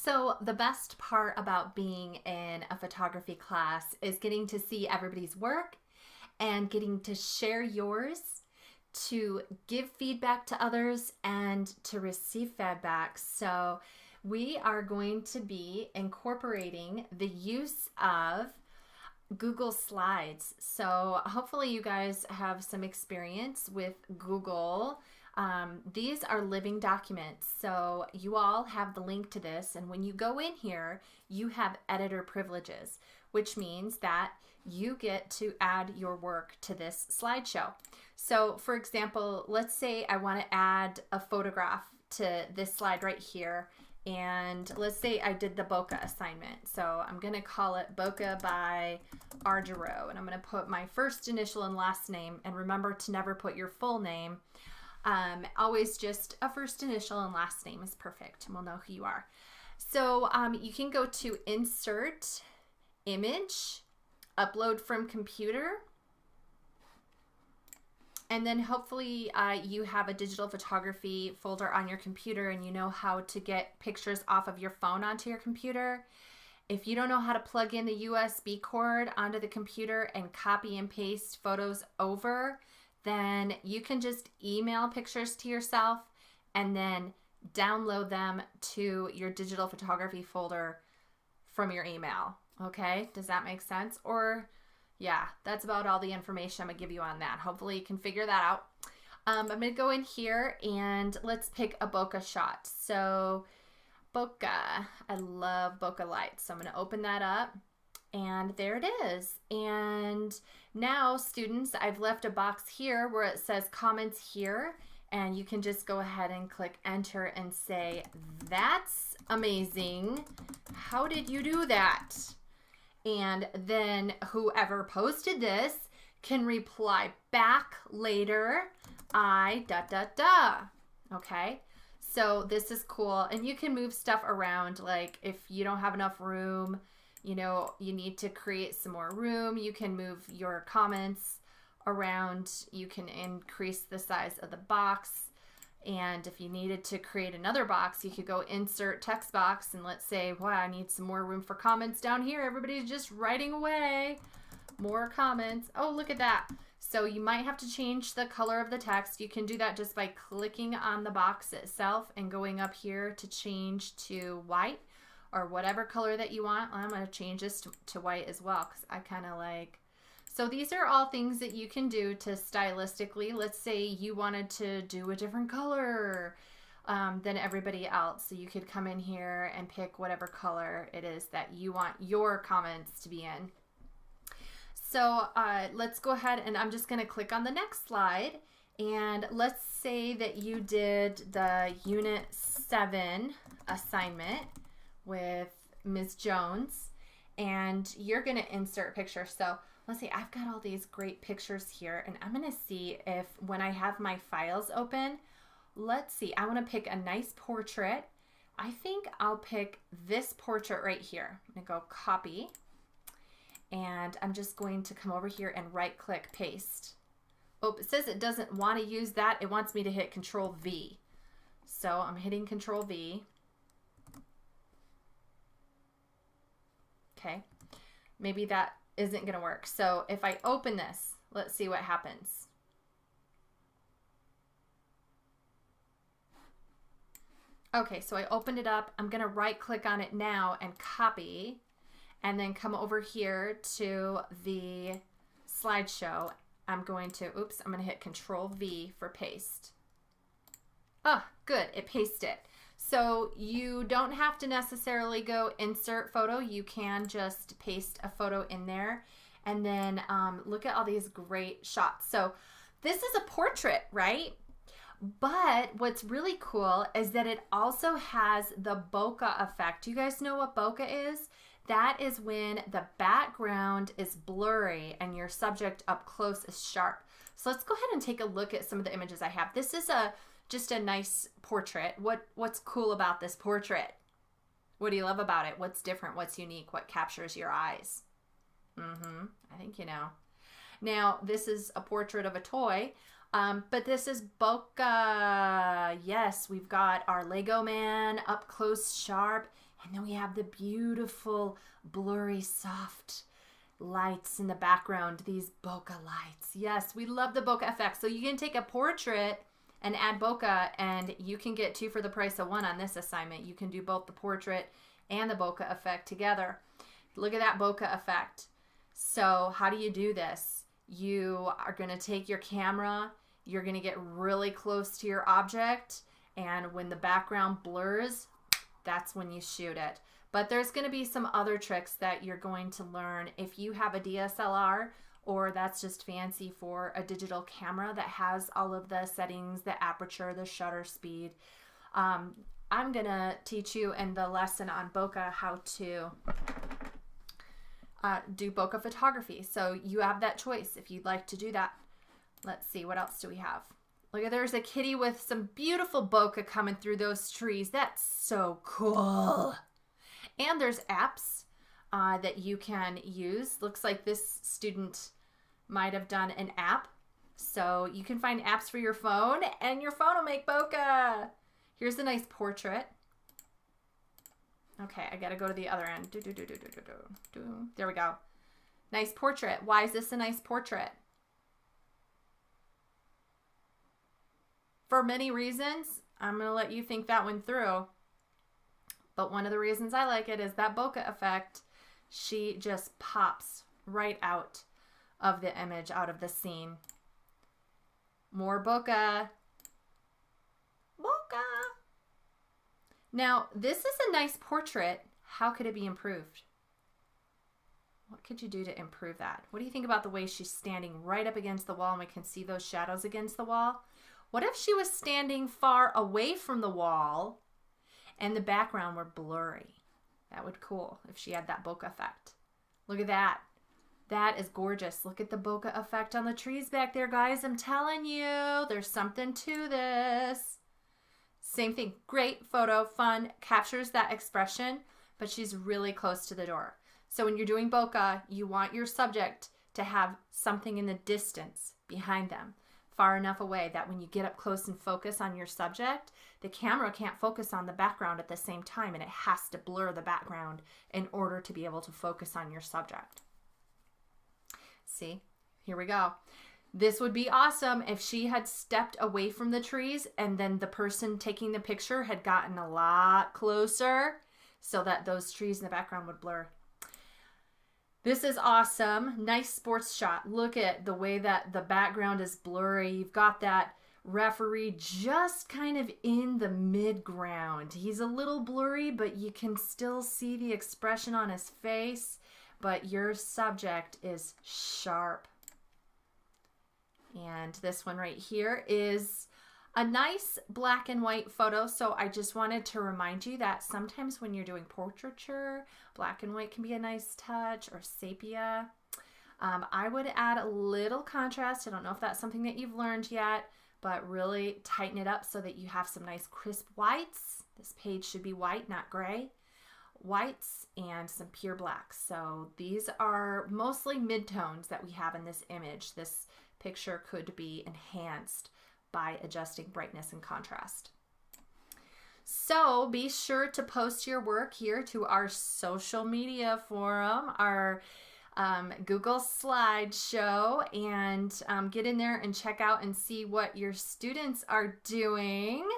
So the best part about being in a photography class is getting to see everybody's work and getting to share yours, to give feedback to others, and to receive feedback. So we are going to be incorporating the use of Google Slides. So hopefully you guys have some experience with Google. These are living documents. So you all have the link to this. And when you go in here, you have editor privileges, which means that you get to add your work to this slideshow. So for example, let's say I want to add a photograph to this slide right here. And let's say I did the bokeh assignment. So I'm going to call it bokeh by Girot. And I'm going to put my first initial and last name. And remember to never put your full name. Always just a first initial and last name is perfect. And we'll know who you are. So you can go to Insert, Image, Upload from Computer. And then hopefully you have a digital photography folder on your computer and you know how to get pictures off of your phone onto your computer. If you don't know how to plug in the USB cord onto the computer and copy and paste photos over, then you can just email pictures to yourself and then download them to your digital photography folder from your email. Okay, does that make sense? Or yeah, that's about all the information I'm going to give you on that. Hopefully you can figure that out. I'm going to go in here and let's pick a bokeh shot. So bokeh, I love bokeh lights. So I'm going to open that up and there it is. And now students, I've left a box here where it says comments here. And you can just go ahead and click enter and say, that's amazing. How did you do that? And then whoever posted this can reply back later. Okay, so this is cool. And you can move stuff around. Like if you don't have enough room, you know, you need to create some more room. You can move your comments around. You can increase the size of the box. And if you needed to create another box, you could go insert text box and let's say, wow, I need some more room for comments down here. Everybody's just writing away. More comments. Oh, look at that. So you might have to change the color of the text. You can do that just by clicking on the box itself and going up here to change to white or whatever color that you want. I'm going to change this to white as well because I kind of like. So these are all things that you can do to stylistically, let's say you wanted to do a different color than everybody else. So you could come in here and pick whatever color it is that you want your comments to be in. So let's go ahead and I'm just going to click on the next slide. And let's say that you did the Unit 7 assignment with Ms. Jones and you're going to insert picture. So let's see, I've got all these great pictures here and I'm going to see if when I have my files open, let's see, I want to pick a nice portrait. I think I'll pick this portrait right here. I'm going to go copy and I'm just going to come over here and right click paste. Oh, it says it doesn't want to use that. It wants me to hit Control V. So I'm hitting Control V. Okay, maybe that isn't going to work. So if I open this, let's see what happens. Okay, so I opened it up. I'm going to right click on it now and copy and then come over here to the slideshow. I'm going to hit Control V for paste. Oh, good, it pasted it. So you don't have to necessarily go insert photo. You can just paste a photo in there. And then look at all these great shots. So this is a portrait, right? But what's really cool is that it also has the bokeh effect. You guys know what bokeh is? That is when the background is blurry and your subject up close is sharp. So let's go ahead and take a look at some of the images I have. This is just a nice portrait. What's cool about this portrait? What do you love about it? What's different? What's unique? What captures your eyes? I think you know. Now, this is a portrait of a toy, but this is bokeh. Yes, we've got our Lego man up close, sharp, And then we have the beautiful, blurry, soft lights in the background, these bokeh lights. Yes, we love the bokeh effect. So you can take a portrait and add bokeh, and you can get 2 for the price of 1 on this assignment. You can do both the portrait and the bokeh effect together. Look at that bokeh effect. So how do you do this? You are going to take your camera, you're going to get really close to your object, and when the background blurs, that's when you shoot it. But there's going to be some other tricks that you're going to learn if you have a DSLR, or that's just fancy for a digital camera that has all of the settings, the aperture, the shutter speed. I'm going to teach you in the lesson on bokeh how to do bokeh photography. So you have that choice if you'd like to do that. Let's see, what else do we have? Look, there's a kitty with some beautiful bokeh coming through those trees. That's so cool. And there's apps that you can use. Looks like this student might have done an app. So you can find apps for your phone, and your phone will make bokeh. Here's a nice portrait. Okay, I gotta go to the other end. There we go. Nice portrait. Why is this a nice portrait? For many reasons. I'm gonna let you think that one through. But one of the reasons I like it is that bokeh effect. She just pops right out of the image, out of the scene. More bokeh. Bokeh. Now, this is a nice portrait. How could it be improved? What could you do to improve that? What do you think about the way she's standing right up against the wall and we can see those shadows against the wall? What if she was standing far away from the wall and the background were blurry? That would be cool if she had that bokeh effect. Look at that. That is gorgeous. Look at the bokeh effect on the trees back there, guys. I'm telling you, there's something to this. Same thing. Great photo, fun, captures that expression, but she's really close to the door. So when you're doing bokeh, you want your subject to have something in the distance behind them, far enough away that when you get up close and focus on your subject, the camera can't focus on the background at the same time, and it has to blur the background in order to be able to focus on your subject. See, here we go. This would be awesome if she had stepped away from the trees and then the person taking the picture had gotten a lot closer so that those trees in the background would blur. This is awesome. Nice sports shot. Look at the way that the background is blurry. You've got that referee just kind of in the mid-ground. He's a little blurry, but you can still see the expression on his face, but your subject is sharp. And this one right here is a nice black and white photo. So I just wanted to remind you that sometimes when you're doing portraiture, black and white can be a nice touch, or sepia. I would add a little contrast. I don't know if that's something that you've learned yet, but really tighten it up so that you have some nice crisp whites. This page should be white, not gray. Whites and some pure blacks. So these are mostly midtones that we have in this image. This picture could be enhanced by adjusting brightness and contrast. So be sure to post your work here to our social media forum, our Google slideshow, and get in there and check out and see what your students are doing.